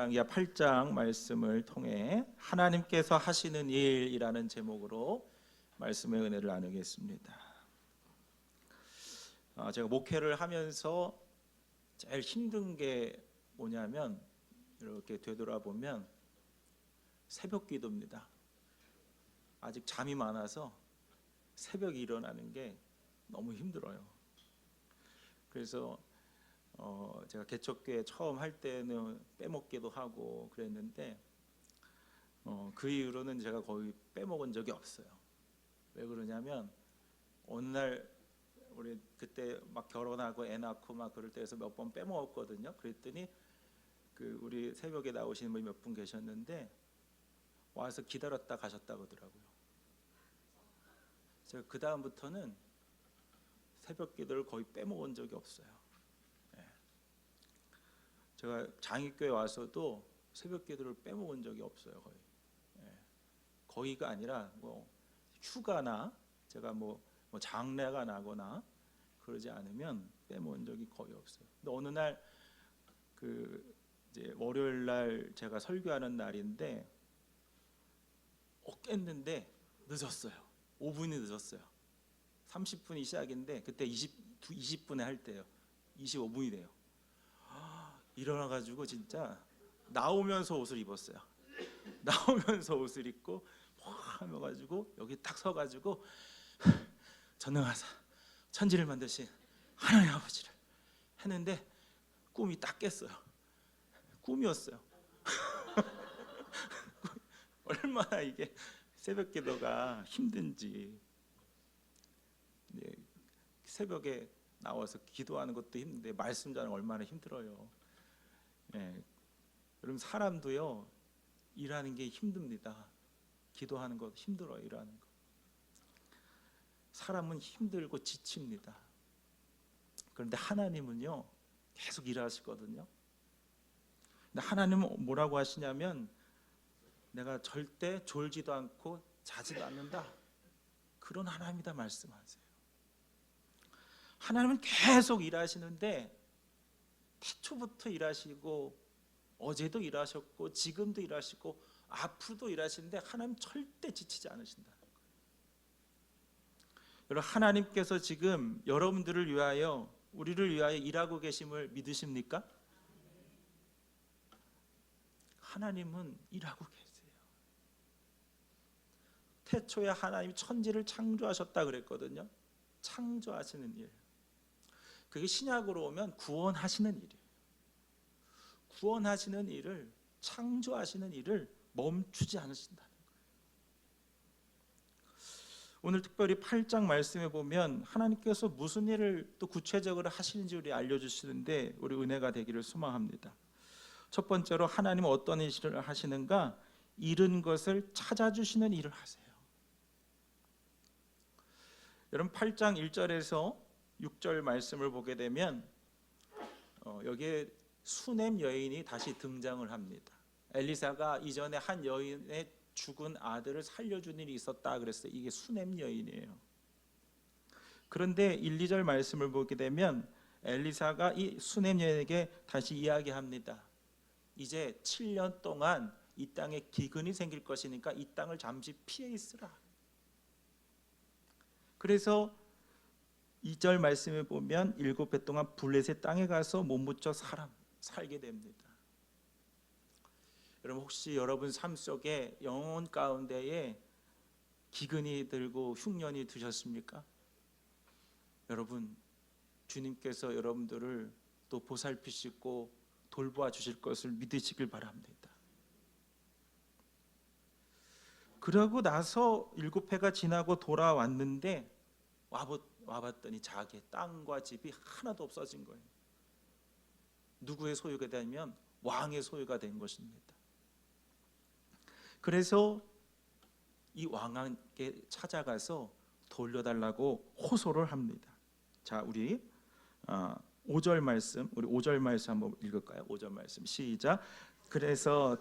열왕기하 8장 말씀을 통해 하나님께서 하시는 일이라는 제목으로 말씀의 은혜를 나누겠습니다. 제가 목회를 하면서 제일 힘든 게 뭐냐면 이렇게 되돌아보면 새벽 기도입니다. 아직 잠이 많아서 새벽에 일어나는 게 너무 힘들어요. 그래서 제가 개척교회 처음 할 때는 빼먹기도 하고 그랬는데 그 이후로는 제가 거의 빼먹은 적이 없어요. 왜 그러냐면 어느 날 우리 그때 막 결혼하고 애 낳고 막 그럴 때에서 몇 번 빼먹었거든요. 그랬더니 그 우리 새벽에 나오시는 분이 몇 분 계셨는데 와서 기다렸다 가셨다고 하더라고요. 제가 그 다음부터는 새벽 기도를 거의 빼먹은 적이 없어요. 제가 장익교회 와서도 새벽 기도를 빼먹은 적이 없어요. 거의가 아니라 뭐 휴가나 제가 뭐 장례가 나거나 그러지 않으면 빼먹은 적이 거의 없어요. 근데 어느 날 그 이제 월요일 날 제가 설교하는 날인데 깼는데 늦었어요. 5분이 늦었어요. 30분이 시작인데 그때 20분에 할 때요. 25분이 돼요. 일어나가지고 진짜 나오면서 옷을 입었어요. 나오면서 옷을 입고 하며 가지고 여기 딱 서가지고 전능하사 천지를 만드신 하나님 아버지를 했는데 꿈이 딱 깼어요. 꿈이었어요. 얼마나 이게 새벽 기도가 힘든지. 새벽에 나와서 기도하는 것도 힘든데 말씀 전하는 얼마나 힘들어요. 여러분 사람도요 일하는 게 힘듭니다. 기도하는 것 힘들어요. 일하는 거. 사람은 힘들고 지칩니다. 그런데 하나님은요 계속 일하시거든요. 근데 하나님은 뭐라고 하시냐면 내가 절대 졸지도 않고 자지도 않는다. 그런 하나님이다 말씀하세요. 하나님은 계속 일하시는데 태초부터 일하시고 어제도 일하셨고 지금도 일하시고 앞으로도 일하시는데 하나님 절대 지치지 않으신다는 거예요. 여러분 하나님께서 지금 여러분들을 위하여 우리를 위하여 일하고 계심을 믿으십니까? 하나님은 일하고 계세요. 태초에 하나님 천지를 창조하셨다 그랬거든요. 창조하시는 일. 그게 신약으로 오면 구원하시는 일이에요. 구원하시는 일을 창조하시는 일을 멈추지 않으신다는 거예요. 오늘 특별히 8장 말씀에 보면 하나님께서 무슨 일을 또 구체적으로 하시는지 우리 알려주시는데 우리 은혜가 되기를 소망합니다. 첫 번째로 하나님은 어떤 일을 하시는가? 잃은 것을 찾아주시는 일을 하세요. 여러분 8장 1절에서 6절 말씀을 보게 되면 여기에 수넴 여인이 다시 등장을 합니다. 엘리사가 이전에 한 여인의 죽은 아들을 살려준 일이 있었다 그랬어요. 이게 수넴 여인이에요. 그런데 1, 2절 말씀을 보게 되면 엘리사가 이 수넴 여인에게 다시 이야기합니다. 이제 7년 동안 이 땅에 기근이 생길 것이니까 이 땅을 잠시 피해 있으라. 그래서 2절 말씀을 보면 7해 동안 블레셋 땅에 가서 못 묻혀 살게 됩니다. 여러분 혹시 여러분 삶 속에 영혼 가운데에 기근이 들고 흉년이 드셨습니까? 여러분 주님께서 여러분들을 또 보살피시고 돌보아 주실 것을 믿으시길 바랍니다. 그러고 나서 7해가 지나고 돌아왔는데 와봤더니 자기의 땅과 집이 하나도 없어진 거예요. 누구의 소유가 되면 왕의 소유가 된 것입니다. 그래서 이 왕에게 찾아가서 돌려달라고 호소를 합니다. 자, 우리 5절 말씀, 우리 5절 말씀 한번 읽을까요? 5절 말씀 시작. 그래서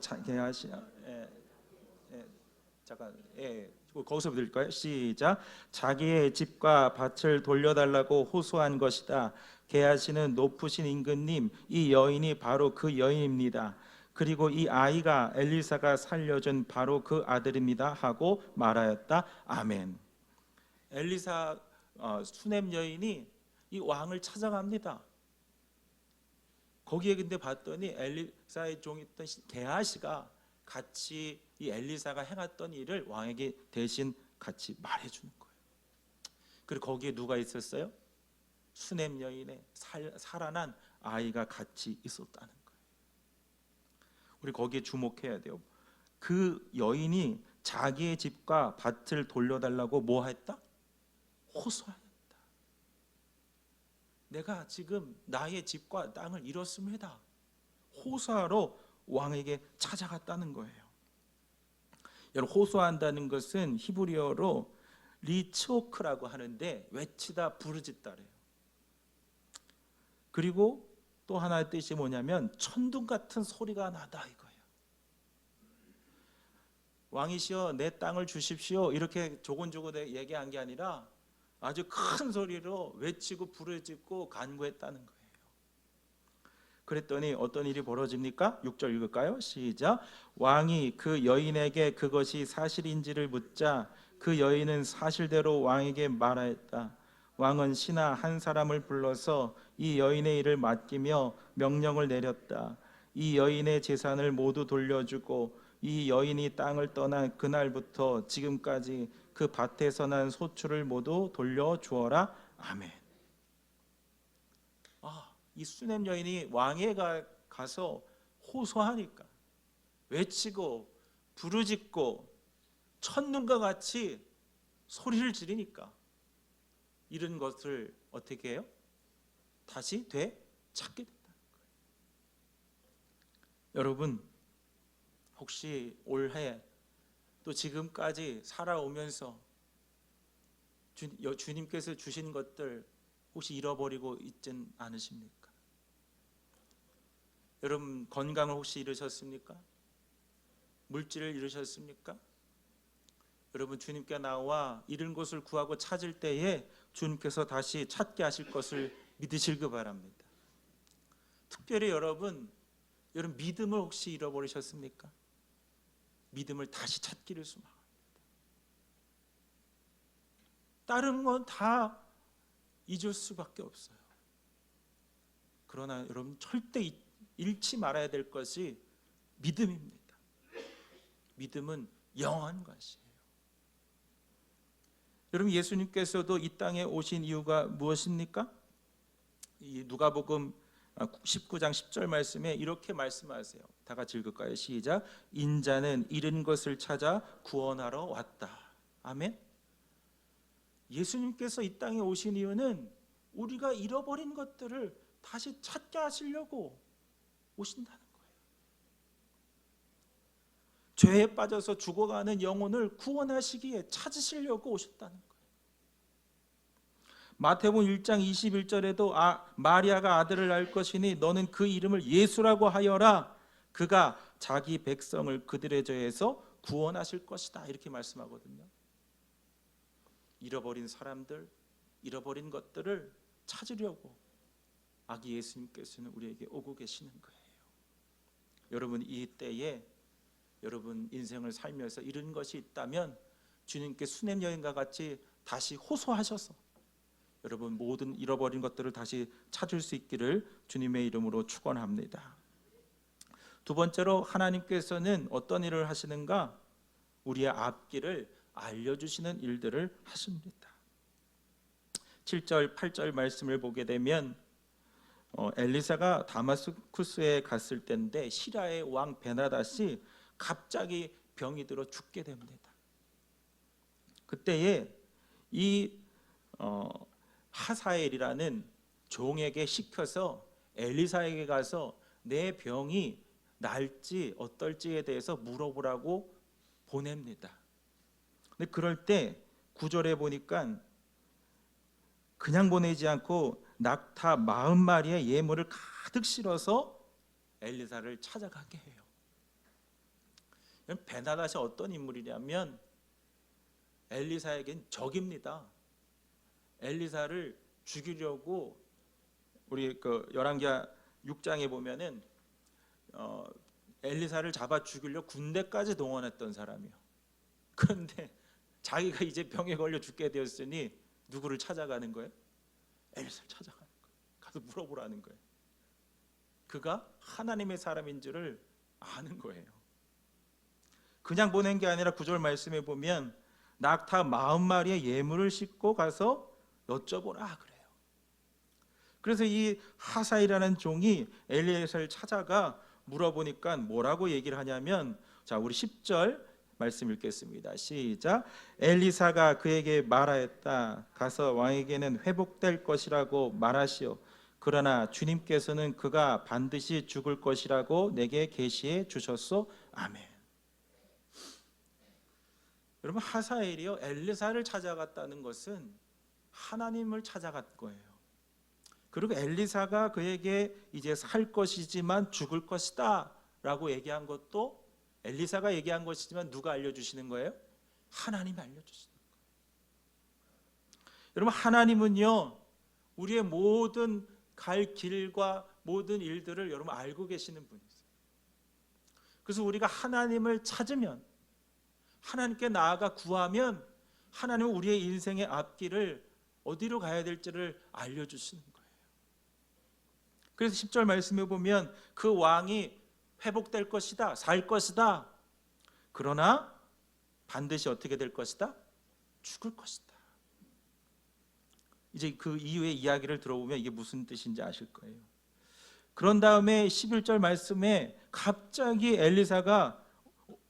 거기서 드릴까요? 시작. 자기의 집과 밭을 돌려달라고 호소한 것이다. 계하시는 높으신 임금님, 이 여인이 바로 그 여인입니다. 그리고 이 아이가 엘리사가 살려준 바로 그 아들입니다 하고 말하였다. 아멘. 엘리사 수넴 여인이 이 왕을 찾아갑니다. 거기에 근데 봤더니 엘리사의 종이었던 게하시가 같이 이 엘리사가 행했던 일을 왕에게 대신 같이 말해주는 거예요. 그리고 거기에 누가 있었어요? 수넴 여인의 살아난 아이가 같이 있었다는 거예요. 우리 거기에 주목해야 돼요. 그 여인이 자기의 집과 밭을 돌려달라고 뭐 했다? 호소하였다. 내가 지금 나의 집과 땅을 잃었습니다. 호소하러 왕에게 찾아갔다는 거예요. 여러분, 호소한다는 것은 히브리어로 리츠오크라고 하는데 외치다, 부르짖다래요. 그리고 또 하나의 뜻이 뭐냐면 천둥 같은 소리가 나다 이거예요. 왕이시여 내 땅을 주십시오 이렇게 조곤조곤 얘기한 게 아니라 아주 큰 소리로 외치고 부르짖고 간구했다는 거예요. 그랬더니 어떤 일이 벌어집니까? 6절 읽을까요? 시작. 왕이 그 여인에게 그것이 사실인지를 묻자 그 여인은 사실대로 왕에게 말하였다. 왕은 신하 한 사람을 불러서 이 여인의 일을 맡기며 명령을 내렸다. 이 여인의 재산을 모두 돌려주고 이 여인이 땅을 떠난 그날부터 지금까지 그 밭에서 난 소출을 모두 돌려주어라. 아멘. 이 수넴 여인이 왕에 가서 호소하니까, 외치고 부르짖고 천눈과 같이 소리를 지르니까 이런 것을 어떻게 해요? 다시 되찾게 된다는 거예요. 여러분, 혹시 올해 또 지금까지 살아오면서 주님께서 주신 것들 혹시 잃어버리고 있진 않으십니까? 여러분, 건강을 혹시 잃으셨습니까? 물질을 잃으셨습니까? 여러분, 주님께 나와 잃은 것을 구하고 찾을 때에 주님께서 다시 찾게 하실 것을 믿으시기 바랍니다. 특별히 여러분 믿음을 혹시 잃어버리셨습니까? 믿음을 다시 찾기를 소망합니다. 다른 건 다 잊을 수밖에 없어요. 그러나 여러분 절대 잃지 말아야 될 것이 믿음입니다. 믿음은 영원한 것이에요. 여러분, 예수님께서도 이 땅에 오신 이유가 무엇입니까? 이 누가복음 19장 10절 말씀에 이렇게 말씀하세요. 다 같이 읽을까요? 시작. 인자는 잃은 것을 찾아 구원하러 왔다. 아멘. 예수님께서 이 땅에 오신 이유는 우리가 잃어버린 것들을 다시 찾게 하시려고 오신다는 거예요. 죄에 빠져서 죽어가는 영혼을 구원하시기에 찾으시려고 오셨다는 거예요. 마태복음 1장 21절에도 마리아가 아들을 낳을 것이니 너는 그 이름을 예수라고 하여라. 그가 자기 백성을 그들의 죄에서 구원하실 것이다. 이렇게 말씀하거든요. 잃어버린 사람들, 잃어버린 것들을 찾으려고 아기 예수님께서는 우리에게 오고 계시는 거예요. 여러분, 이 때에 여러분 인생을 살면서 잃은 것이 있다면 주님께 수넴 여인과 같이 다시 호소하셔서 여러분 모든 잃어버린 것들을 다시 찾을 수 있기를 주님의 이름으로 축원합니다. 두 번째로 하나님께서는 어떤 일을 하시는가? 우리의 앞길을 알려주시는 일들을 하십니다. 7절 8절 말씀을 보게 되면 엘리사가 다마스쿠스에 갔을 때인데 시라의 왕 베나닷이 갑자기 병이 들어 죽게 됩니다. 그때에 이 하사엘이라는 종에게 시켜서 엘리사에게 가서 내 병이 날지 어떨지에 대해서 물어보라고 보냅니다. 근데 그럴 때 9절에 보니까 그냥 보내지 않고 낙타 40마리의 예물을 가득 실어서 엘리사를 찾아가게 해요. 베나닷이 어떤 인물이냐면 엘리사에겐 적입니다. 엘리사를 죽이려고 우리 그 열왕기하 6장에 보면은 엘리사를 잡아 죽이려 군대까지 동원했던 사람이요. 그런데 자기가 이제 병에 걸려 죽게 되었으니 누구를 찾아가는 거예요? 엘리사를 찾아가는 거예요. 가서 물어보라는 거예요. 그가 하나님의 사람인 줄을 아는 거예요. 그냥 보낸 게 아니라 9절 말씀에 보면 낙타 40마리의 예물을 싣고 가서 여쭤보라 그래요. 그래서 이 하사이라는 종이 엘리에셀을 찾아가 물어보니까 뭐라고 얘기를 하냐면, 자, 우리 10절 말씀 읽겠습니다. 시작. 엘리사가 그에게 말하였다. 가서 왕에게는 회복될 것이라고 말하시오. 그러나 주님께서는 그가 반드시 죽을 것이라고 내게 계시해 주셨소. 아멘. 여러분, 하사엘이요, 엘리사를 찾아갔다는 것은 하나님을 찾아갔 거예요. 그리고 엘리사가 그에게 이제 살 것이지만 죽을 것이다 라고 얘기한 것도 엘리사가 얘기한 것이지만 누가 알려주시는 거예요? 하나님이 알려주시는 거예요. 여러분, 하나님은요, 우리의 모든 갈 길과 모든 일들을 여러분 알고 계시는 분이세요. 그래서 우리가 하나님을 찾으면, 하나님께 나아가 구하면 하나님은 우리의 인생의 앞길을 어디로 가야 될지를 알려주시는 거예요. 그래서 10절 말씀에 보면 그 왕이 회복될 것이다, 살 것이다. 그러나 반드시 어떻게 될 것이다? 죽을 것이다. 이제 그 이후의 이야기를 들어보면 이게 무슨 뜻인지 아실 거예요. 그런 다음에 11절 말씀에 갑자기 엘리사가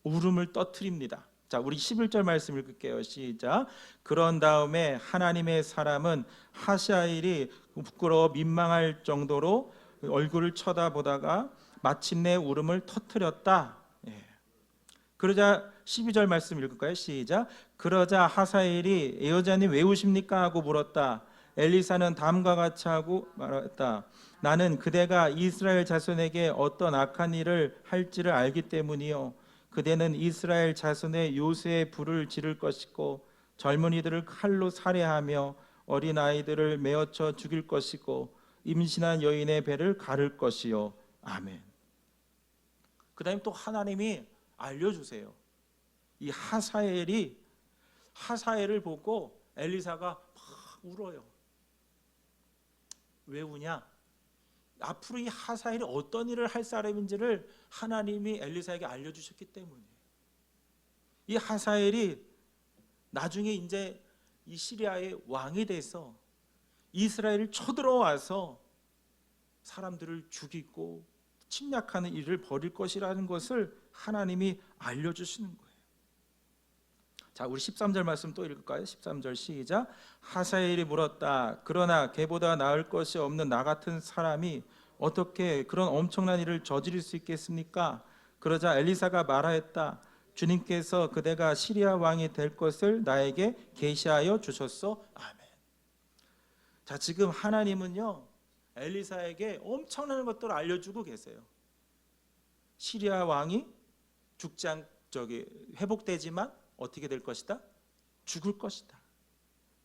울음을 터뜨립니다. 자, 우리 11절 말씀 읽을게요. 시작. 그런 다음에 하나님의 사람은 하사엘이 부끄러워 민망할 정도로 얼굴을 쳐다보다가 마침내 울음을 터뜨렸다. 예. 그러자 12절 말씀 읽을까요? 시작. 그러자 하사엘이 여자님 왜 우십니까? 하고 물었다. 엘리사는 다음과 같이 하고 말했다. 나는 그대가 이스라엘 자손에게 어떤 악한 일을 할지를 알기 때문이요. 그대는 이스라엘 자손의 요새에 불을 지를 것이고 젊은이들을 칼로 살해하며 어린아이들을 메어쳐 죽일 것이고 임신한 여인의 배를 가를 것이요. 아멘. 그 다음에 또 하나님이 알려주세요. 이 하사엘을 보고 엘리사가 막 울어요. 왜 우냐? 앞으로 이 하사엘이 어떤 일을 할 사람인지를 하나님이 엘리사에게 알려주셨기 때문이에요. 이 하사엘이 나중에 이제 이 시리아의 왕이 돼서 이스라엘을 쳐들어와서 사람들을 죽이고 침략하는 일을 벌일 것이라는 것을 하나님이 알려주시는 거예요. 자, 우리 13절 말씀 또 읽을까요? 13절 시작. 하사엘이 물었다. 그러나 걔보다 나을 것이 없는 나 같은 사람이 어떻게 그런 엄청난 일을 저지를 수 있겠습니까? 그러자 엘리사가 말하였다. 주님께서 그대가 시리아 왕이 될 것을 나에게 계시하여 주셨소. 아멘. 자, 지금 하나님은요, 엘리사에게 엄청난 것들을 알려주고 계세요. 시리아 왕이 회복되지만 어떻게 될 것이다? 죽을 것이다.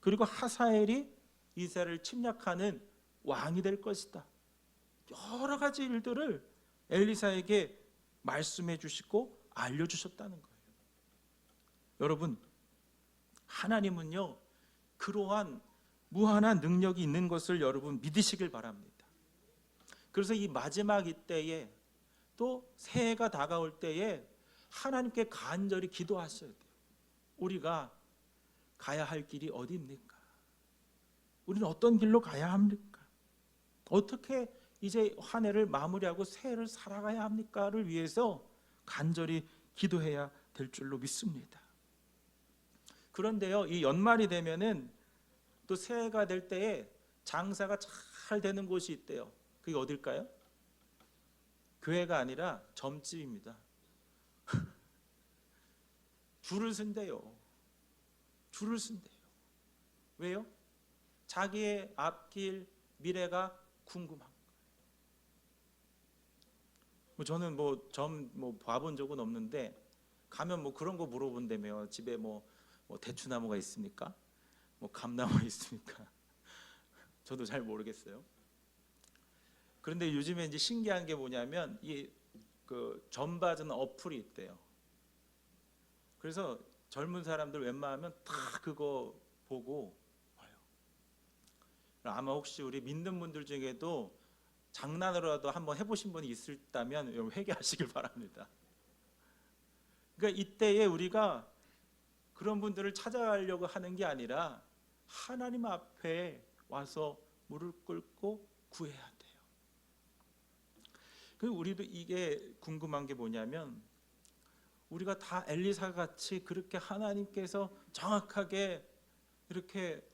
그리고 하사엘이 이스라엘을 침략하는 왕이 될 것이다. 여러 가지 일들을 엘리사에게 말씀해 주시고 알려주셨다는 거예요. 여러분, 하나님은요, 그러한 무한한 능력이 있는 것을 여러분 믿으시길 바랍니다. 그래서 이 마지막 이때에 또 새해가 다가올 때에 하나님께 간절히 기도하셔야 돼요. 우리가 가야 할 길이 어디입니까? 우리는 어떤 길로 가야 합니까? 어떻게 이제 한 해를 마무리하고 새해를 살아가야 합니까?를 위해서 간절히 기도해야 될 줄로 믿습니다. 그런데요, 이 연말이 되면은 또 새해가 될 때에 장사가 잘 되는 곳이 있대요. 그게 어딜까요? 교회가 아니라 점집입니다. 줄을 쓴대요. 왜요? 자기의 앞길 미래가 궁금한 거예요. 저는 점 봐본 적은 없는데 가면 그런 거 물어본다며요. 집에 대추나무가 있습니까? 감나무가 있습니까? 저도 잘 모르겠어요. 그런데 요즘에 이제 신기한 게 뭐냐면 그 전받은 어플이 있대요. 그래서 젊은 사람들 웬만하면 다 그거 보고 와요. 아마 혹시 우리 믿는 분들 중에도 장난으로라도 한번 해보신 분이 있다면 회개하시길 바랍니다. 그러니까 이때에 우리가 그런 분들을 찾아가려고 하는 게 아니라 하나님 앞에 와서 무릎 꿇고 구해야 돼요. 그 우리도 이게 궁금한 게 뭐냐면, 우리가 다 엘리사 같이 그렇게 하나님께서 정확하게 이렇게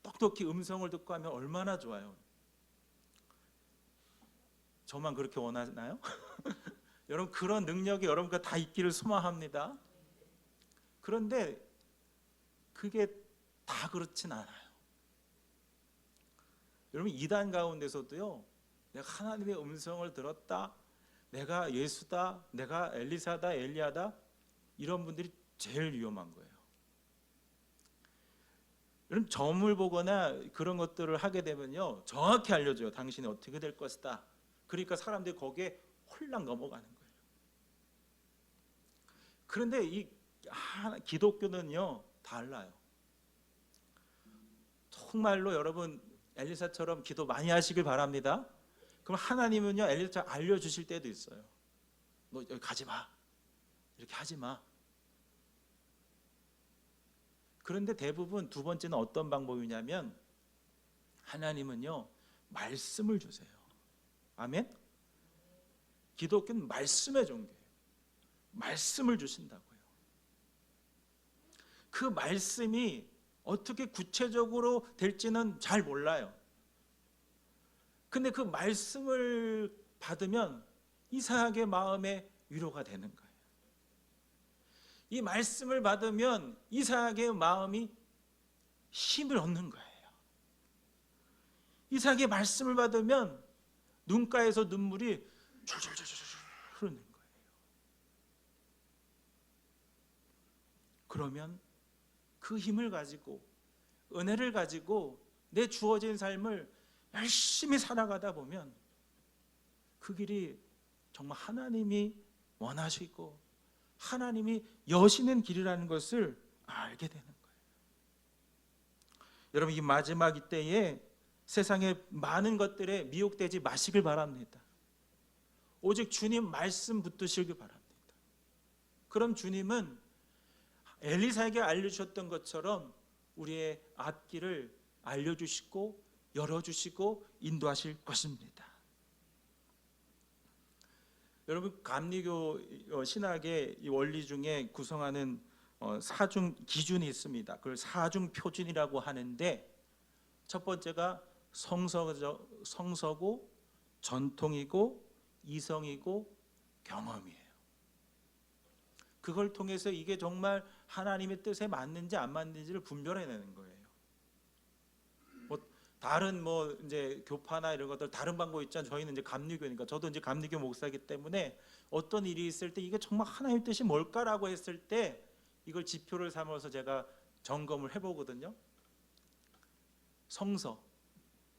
똑똑히 음성을 듣고 하면 얼마나 좋아요. 저만 그렇게 원하나요? 여러분, 그런 능력이 여러분과 다 있기를 소망합니다. 그런데 그게 다 그렇진 않아요. 여러분, 이단 가운데서도요, 내가 하나님의 음성을 들었다, 내가 예수다, 내가 엘리사다, 엘리야다, 이런 분들이 제일 위험한 거예요. 여러분, 점을 보거나 그런 것들을 하게 되면요, 정확히 알려줘요. 당신이 어떻게 될 것이다. 그러니까 사람들이 거기에 홀랑 넘어가는 거예요. 그런데 이 기독교는요, 달라요. 정말로 여러분, 엘리사처럼 기도 많이 하시길 바랍니다. 그럼 하나님은요, 엘리사 알려주실 때도 있어요. 너 여기 가지 마, 이렇게 하지 마. 그런데 대부분 두 번째는 어떤 방법이냐면, 하나님은요, 말씀을 주세요. 아멘? 기독교는 말씀의 종교예요. 말씀을 주신다고요. 그 말씀이 어떻게 구체적으로 될지는 잘 몰라요. 근데 그 말씀을 받으면 이삭의 마음에 위로가 되는 거예요. 이 말씀을 받으면 이삭의 마음이 힘을 얻는 거예요. 이삭의 말씀을 받으면 눈가에서 눈물이 줄줄줄줄 흐르는 거예요. 그러면 그 힘을 가지고, 은혜를 가지고 내 주어진 삶을 열심히 살아가다 보면 그 길이 정말 하나님이 원하시고 하나님이 여시는 길이라는 것을 알게 되는 거예요. 여러분, 이 마지막 이때에 세상의 많은 것들에 미혹되지 마시길 바랍니다. 오직 주님 말씀 붙드시길 바랍니다. 그럼 주님은 엘리사에게 알려주셨던 것처럼 우리의 앞길을 알려주시고 열어주시고 인도하실 것입니다. 여러분, 감리교 신학의 이 원리 중에 구성하는 사중 기준이 있습니다. 그걸 사중 표준이라고 하는데, 첫 번째가 성서고 전통이고 이성이고 경험이에요. 그걸 통해서 이게 정말 하나님의 뜻에 맞는지 안 맞는지를 분별해내는 거예요. 다른 이제 교파나 이런 것들 다른 방법 있잖아요. 저희는 이제 감리교니까, 저도 이제 감리교 목사이기 때문에 어떤 일이 있을 때 이게 정말 하나님의 뜻이 뭘까라고 했을 때 이걸 지표를 삼아서 제가 점검을 해보거든요. 성서,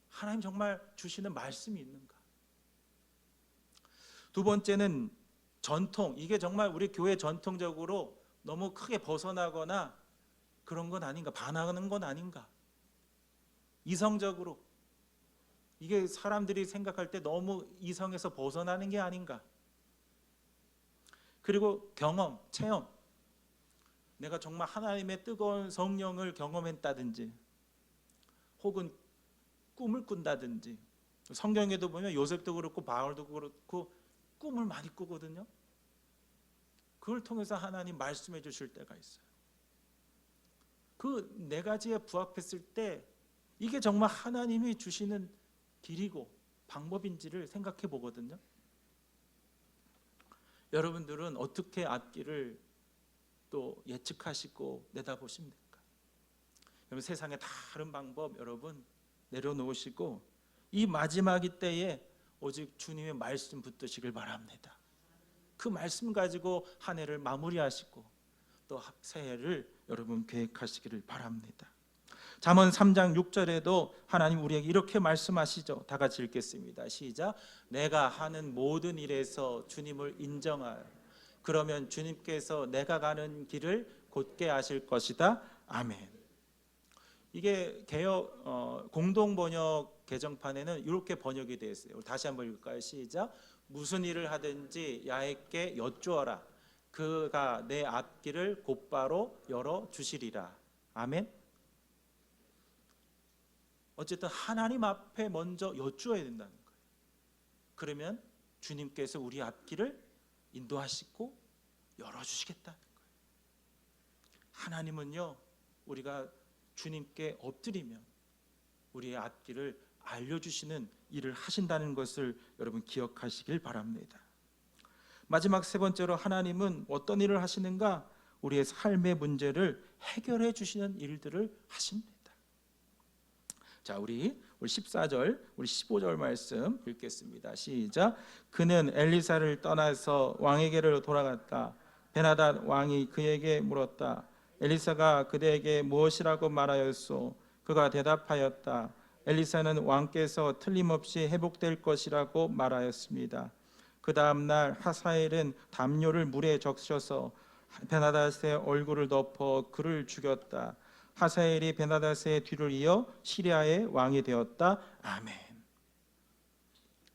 하나님 정말 주시는 말씀이 있는가. 두 번째는 전통, 이게 정말 우리 교회 전통적으로 너무 크게 벗어나거나 그런 건 아닌가, 반하는 건 아닌가. 이성적으로 이게 사람들이 생각할 때 너무 이성에서 벗어나는 게 아닌가. 그리고 경험, 체험, 내가 정말 하나님의 뜨거운 성령을 경험했다든지 혹은 꿈을 꾼다든지, 성경에도 보면 요셉도 그렇고 바울도 그렇고 꿈을 많이 꾸거든요. 그걸 통해서 하나님 말씀해 주실 때가 있어요. 그 네 가지에 부합했을 때 이게 정말 하나님이 주시는 길이고 방법인지를 생각해 보거든요. 여러분들은 어떻게 앞길을 또 예측하시고 내다보십니까? 여러분, 세상에 다른 방법 여러분 내려놓으시고 이 마지막 때에 오직 주님의 말씀 붙드시길 바랍니다. 그 말씀 가지고 한 해를 마무리하시고 또 새해를 여러분 계획하시기를 바랍니다. 잠언 3장 6절에도 하나님 우리에게 이렇게 말씀하시죠. 다 같이 읽겠습니다. 시작. 내가 하는 모든 일에서 주님을 인정하여 그러면 주님께서 내가 가는 길을 곧게 하실 것이다. 아멘. 이게 개역 공동 번역 개정판에는 이렇게 번역이 되어 있어요. 다시 한번 읽을까요? 시작. 무슨 일을 하든지 야훼께 여쭈어라. 그가 내 앞길을 곧바로 열어 주시리라. 아멘. 어쨌든 하나님 앞에 먼저 여쭈어야 된다는 거예요. 그러면 주님께서 우리 앞길을 인도하시고 열어주시겠다는 거예요. 하나님은요, 우리가 주님께 엎드리면 우리의 앞길을 알려주시는 일을 하신다는 것을 여러분 기억하시길 바랍니다. 마지막 세 번째로 하나님은 어떤 일을 하시는가? 우리의 삶의 문제를 해결해 주시는 일들을 하십니다. 자, 우리 14절, 우리 15절 말씀 읽겠습니다. 시작. 그는 엘리사를 떠나서 왕에게로 돌아갔다. 베나닷 왕이 그에게 물었다. 엘리사가 그대에게 무엇이라고 말하였소? 그가 대답하였다. 엘리사는 왕께서 틀림없이 회복될 것이라고 말하였습니다. 그 다음 날 하사엘은 담요를 물에 적셔서 베나닷의 얼굴을 덮어 그를 죽였다. 하사엘이 베나닷의 뒤를 이어 시리아의 왕이 되었다. 아멘.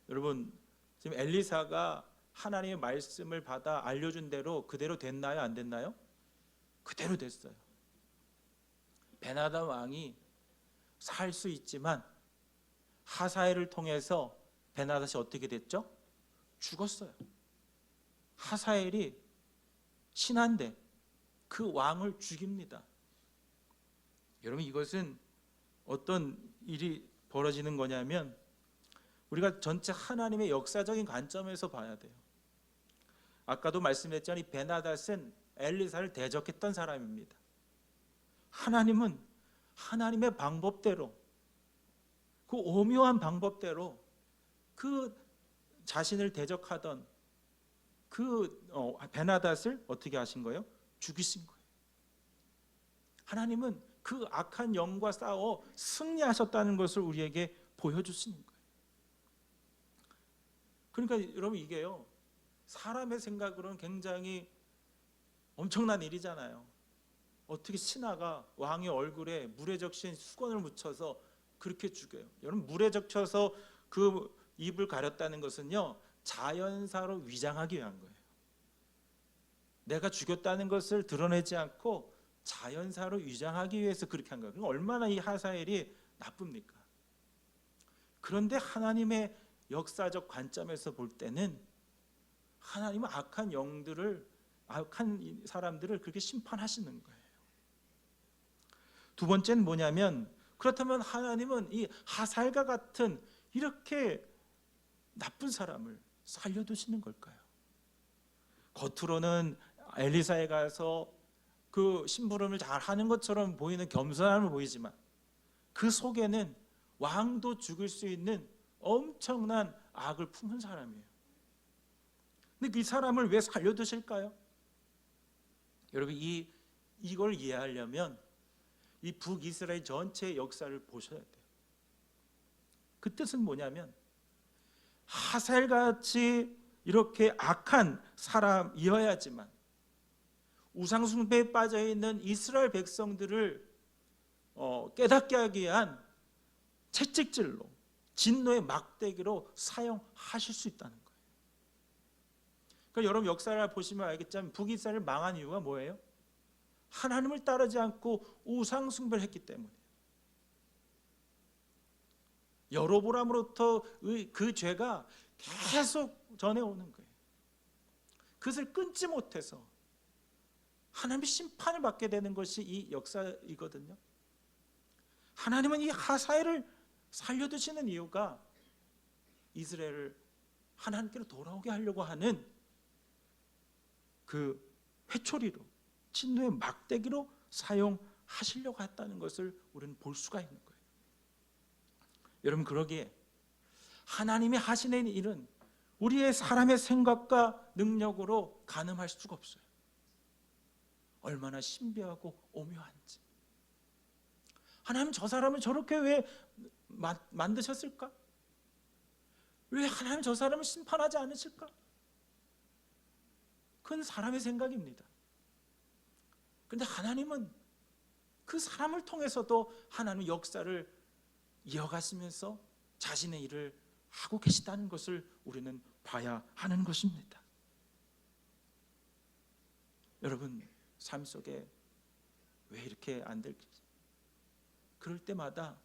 여러분, 지금 엘리사가 하나님의 말씀을 받아 알려준 대로 그대로 됐나요? 안 됐나요? 그대로 됐어요. 베나닷 왕이 살 수 있지만 하사엘을 통해서 베나닷이 어떻게 됐죠? 죽었어요. 하사엘이 신한데 그 왕을 죽입니다. 여러분, 이것은 어떤 일이 벌어지는 거냐면 우리가 전체 하나님의 역사적인 관점에서 봐야 돼요. 아까도 말씀했지만 이 베나닷은 엘리사를 대적했던 사람입니다. 하나님은 하나님의 방법대로, 그 오묘한 방법대로 그 자신을 대적하던 그 베나닷을 어떻게 하신 거예요? 죽이신 거예요. 하나님은 그 악한 영과 싸워 승리하셨다는 것을 우리에게 보여주시는 거예요. 그러니까 여러분, 이게요, 사람의 생각으로는 굉장히 엄청난 일이잖아요. 어떻게 신하가 왕의 얼굴에 물에 적신 수건을 묻혀서 그렇게 죽여요? 여러분, 물에 적셔서 그 입을 가렸다는 것은요, 자연사로 위장하기 위한 거예요. 내가 죽였다는 것을 드러내지 않고 자연사로 위장하기 위해서 그렇게 한 거예요. 그럼 얼마나 이 하사엘이 나쁩니까? 그런데 하나님의 역사적 관점에서 볼 때는 하나님은 악한 영들을, 악한 사람들을 그렇게 심판하시는 거예요. 두 번째는 뭐냐면, 그렇다면 하나님은 이 하사엘과 같은 이렇게 나쁜 사람을 살려두시는 걸까요? 겉으로는 엘리사에 가서 그 심부름을 잘 하는 것처럼 보이는 겸손함을 보이지만 그 속에는 왕도 죽일 수 있는 엄청난 악을 품은 사람이에요. 근데 이 사람을 왜 살려두실까요? 여러분, 이걸 이해하려면 이 북이스라엘 전체의 역사를 보셔야 돼요. 그 뜻은 뭐냐면, 하사엘같이 이렇게 악한 사람이어야지만 우상숭배에 빠져있는 이스라엘 백성들을 깨닫게 하기 위한 채찍질로, 진노의 막대기로 사용하실 수 있다는 거예요. 그러니까 여러분, 역사를 보시면 알겠지만 북이스라엘 망한 이유가 뭐예요? 하나님을 따르지 않고 우상숭배를 했기 때문이에요. 여로보암으로부터 그 죄가 계속 전해오는 거예요. 그것을 끊지 못해서 하나님의 심판을 받게 되는 것이 이 역사이거든요. 하나님은 이 하사엘을 살려두시는 이유가 이스라엘을 하나님께로 돌아오게 하려고 하는 그 회초리로, 진노의 막대기로 사용하시려고 했다는 것을 우리는 볼 수가 있는 거예요. 여러분, 그러기에 하나님이 하시는 일은 우리의 사람의 생각과 능력으로 가늠할 수가 없어요. 얼마나 신비하고 오묘한지. 하나님 저 사람을 저렇게 왜 만드셨을까? 왜 하나님 저 사람을 심판하지 않으실까? 그건 사람의 생각입니다. 그런데 하나님은 그 사람을 통해서도 하나님 역사를 이어가시면서 자신의 일을 하고 계시다는 것을 우리는 봐야 하는 것입니다. 여러분 삶 속에 왜 이렇게 안 될지, 그럴 때마다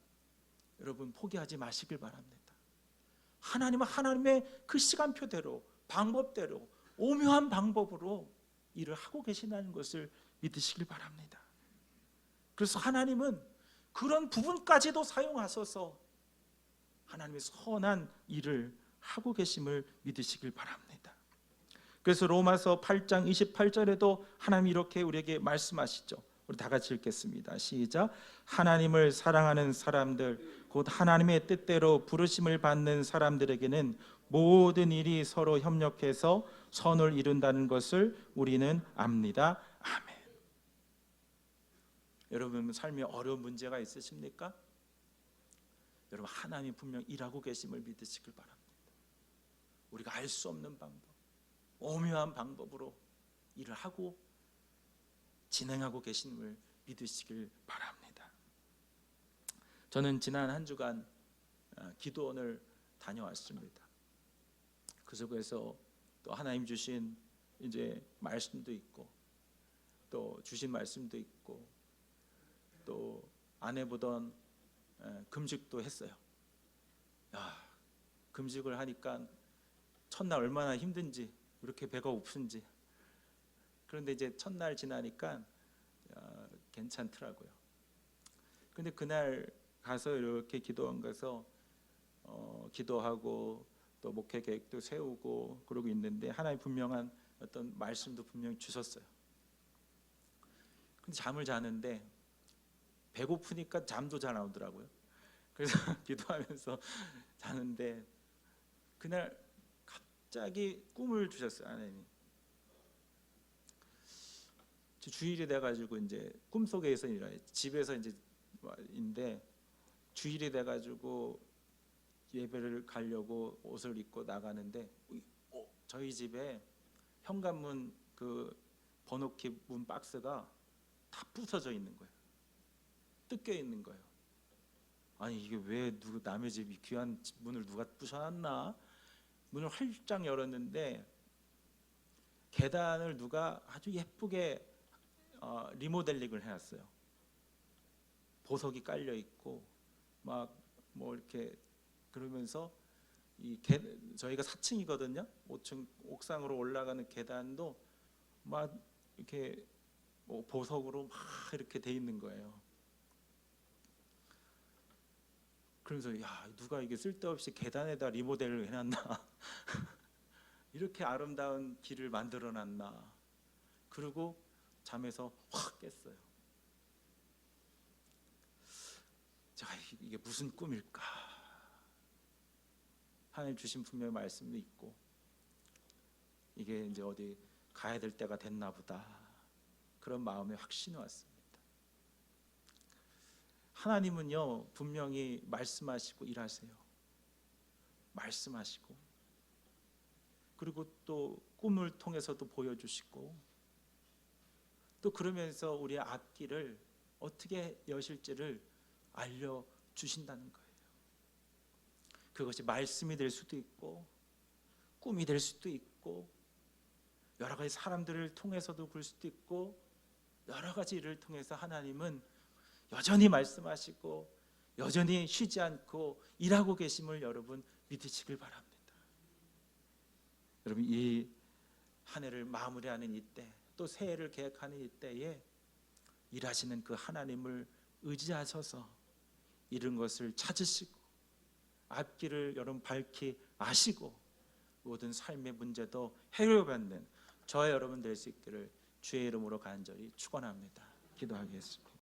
여러분 포기하지 마시길 바랍니다. 하나님은 하나님의 그 시간표대로, 방법대로, 오묘한 방법으로 일을 하고 계시다는 것을 믿으시길 바랍니다. 그래서 하나님은 그런 부분까지도 사용하셔서 하나님의 선한 일을 하고 계심을 믿으시길 바랍니다. 그래서 로마서 8장 28절에도 하나님이 이렇게 우리에게 말씀하시죠. 우리 다 같이 읽겠습니다. 시작. 하나님을 사랑하는 사람들, 곧 하나님의 뜻대로 부르심을 받는 사람들에게는 모든 일이 서로 협력해서 선을 이룬다는 것을 우리는 압니다. 아멘. 여러분 삶에 어려운 문제가 있으십니까? 여러분 하나님이 분명 일하고 계심을 믿으시길 바랍니다. 우리가 알 수 없는 방법, 오묘한 방법으로 일을 하고 진행하고 계심을 믿으시길 바랍니다. 저는 지난 한 주간 기도원을 다녀왔습니다. 그 속에서 또 하나님 주신 이제 말씀도 있고, 또 주신 말씀도 있고, 또 안 해보던 금식도 했어요. 금식을 하니까 첫날 얼마나 힘든지, 이렇게 배가 고픈지. 그런데 이제 첫날 지나니까 괜찮더라고요. 근데 그날 가서 이렇게 기도원 가서 기도하고 또 목회 계획도 세우고 그러고 있는데 하나님 분명한 어떤 말씀도 분명히 주셨어요. 근데 잠을 자는데 배고프니까 잠도 잘 안 오더라고요. 그래서 기도하면서 자는데 그날 갑자기 꿈을 주셨어요. 하나님이. 주일이 돼가지고 이제 꿈속에서 집에서 이제 인데 주일이 돼가지고 예배를 가려고 옷을 입고 나가는데 저희 집에 현관문 그 번호키 문 박스가 다 부서져 있는 거예요. 뜯겨 있는 거예요. 아니 이게 왜 남의 집 귀한 문을 누가 부셔놨나? 문을 활짝 열었는데 계단을 누가 아주 예쁘게 리모델링을 해놨어요. 보석이 깔려 있고 막 뭐 이렇게 그러면서 저희가 4층이거든요. 5층 옥상으로 올라가는 계단도 막 이렇게 뭐 보석으로 막 이렇게 돼 있는 거예요. 그래서 야 누가 이게 쓸데없이 계단에다 리모델을 해놨나? 이렇게 아름다운 길을 만들어놨나? 그리고 잠에서 확 깼어요. 자, 이게 무슨 꿈일까? 하나님 주신 분명히 말씀도 있고 이게 이제 어디 가야 될 때가 됐나 보다. 그런 마음에 확신이 왔습니다. 하나님은요 분명히 말씀하시고 일하세요. 말씀하시고 그리고 또 꿈을 통해서도 보여주시고 또 그러면서 우리의 앞길을 어떻게 여실지를 알려주신다는 거예요. 그것이 말씀이 될 수도 있고 꿈이 될 수도 있고 여러 가지 사람들을 통해서도 그럴 수도 있고 여러 가지 일을 통해서 하나님은 여전히 말씀하시고 여전히 쉬지 않고 일하고 계심을 여러분 믿으시길 바랍니다. 여러분 이 한 해를 마무리하는 이때 또 새해를 계획하는 이때에 일하시는 그 하나님을 의지하셔서 이런 것을 찾으시고 앞길을 여러분 밝히 아시고 모든 삶의 문제도 해결받는 저와 여러분 될 수 있기를 주의 이름으로 간절히 축원합니다. 기도하겠습니다.